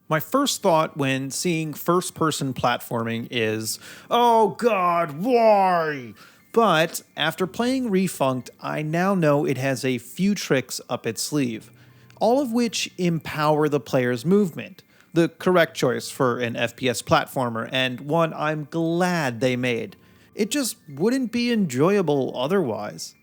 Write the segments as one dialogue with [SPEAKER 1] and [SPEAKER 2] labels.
[SPEAKER 1] My first thought when seeing first-person platforming is, oh god, why? But after playing Refunct, I now know it has a few tricks up its sleeve, all of which empower the player's movement. The correct choice for an FPS platformer, and one I'm glad they made. It just wouldn't be enjoyable otherwise.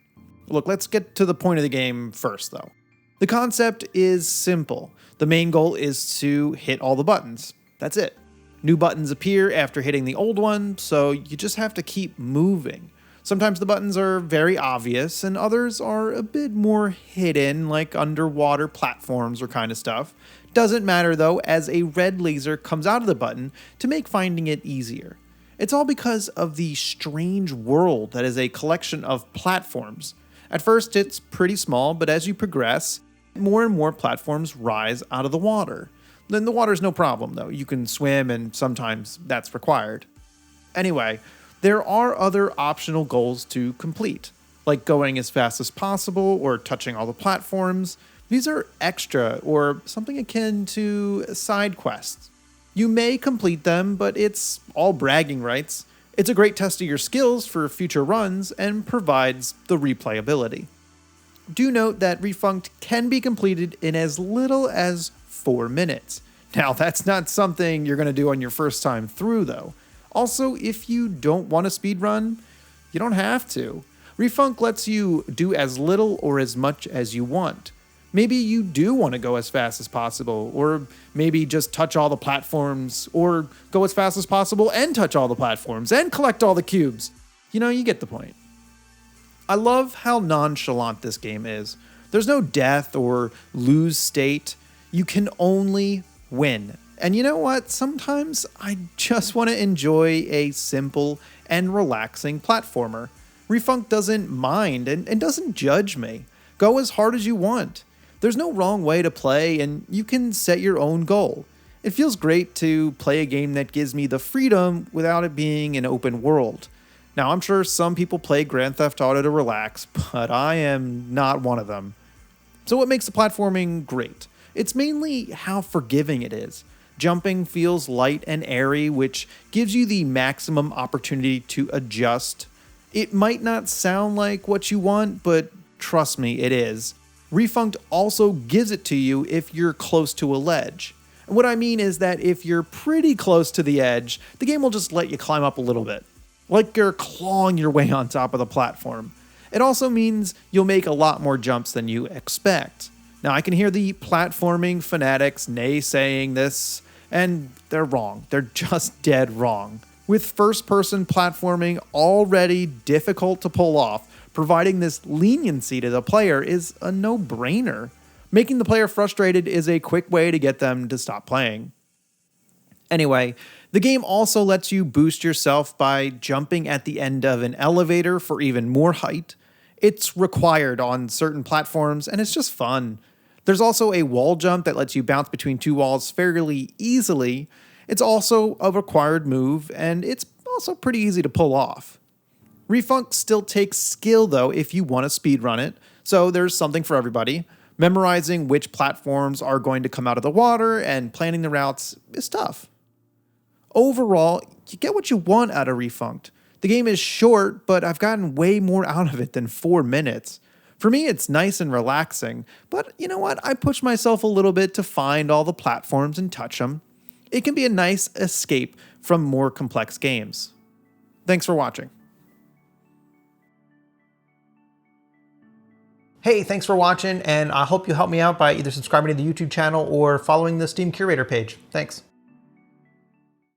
[SPEAKER 1] Look, let's get to the point of the game first, though. The concept is simple. The main goal is to hit all the buttons. That's it. New buttons appear after hitting the old one, so you just have to keep moving. Sometimes the buttons are very obvious, and others are a bit more hidden, like underwater platforms or kind of stuff. Doesn't matter though, as a red laser comes out of the button to make finding it easier. It's all because of the strange world that is a collection of platforms. At first it's pretty small, but as you progress, more and more platforms rise out of the water. Then the water's no problem though, you can swim and sometimes that's required. Anyway, there are other optional goals to complete, like going as fast as possible or touching all the platforms. These are extra or something akin to side quests. You may complete them, but it's all bragging rights. It's a great test of your skills for future runs and provides the replayability. Do note that Refunct can be completed in as little as 4 minutes. Now, that's not something you're going to do on your first time through, though. Also, if you don't want to speedrun, you don't have to. Refunct lets you do as little or as much as you want. Maybe you do want to go as fast as possible, or maybe just touch all the platforms, or go as fast as possible and touch all the platforms, and collect all the cubes. You get the point. I love how nonchalant this game is. There's no death or lose state. You can only win. And you know what? Sometimes I just want to enjoy a simple and relaxing platformer. Refunct doesn't mind and doesn't judge me. Go as hard as you want. There's no wrong way to play, and you can set your own goal. It feels great to play a game that gives me the freedom without it being an open world. Now, I'm sure some people play Grand Theft Auto to relax, but I am not one of them. So what makes the platforming great? It's mainly how forgiving it is. Jumping feels light and airy, which gives you the maximum opportunity to adjust. It might not sound like what you want, but trust me, it is. Refunct also gives it to you if you're close to a ledge. And what I mean is that if you're pretty close to the edge, the game will just let you climb up a little bit, like you're clawing your way on top of the platform. It also means you'll make a lot more jumps than you expect. Now, I can hear the platforming fanatics naysaying this, and they're wrong. They're just dead wrong. With first-person platforming already difficult to pull off, providing this leniency to the player is a no-brainer. Making the player frustrated is a quick way to get them to stop playing. Anyway, the game also lets you boost yourself by jumping at the end of an elevator for even more height. It's required on certain platforms, and it's just fun. There's also a wall jump that lets you bounce between two walls fairly easily. It's also a required move, and it's also pretty easy to pull off. Refunct still takes skill though if you want to speedrun it, so there's something for everybody. Memorizing which platforms are going to come out of the water and planning the routes is tough. Overall, you get what you want out of Refunct. The game is short, but I've gotten way more out of it than 4 minutes. For me, it's nice and relaxing, but you know what? I push myself a little bit to find all the platforms and touch them. It can be a nice escape from more complex games. Thanks for watching. Hey, thanks for watching, and I hope you help me out by either subscribing to the YouTube channel or following the Steam Curator page. Thanks.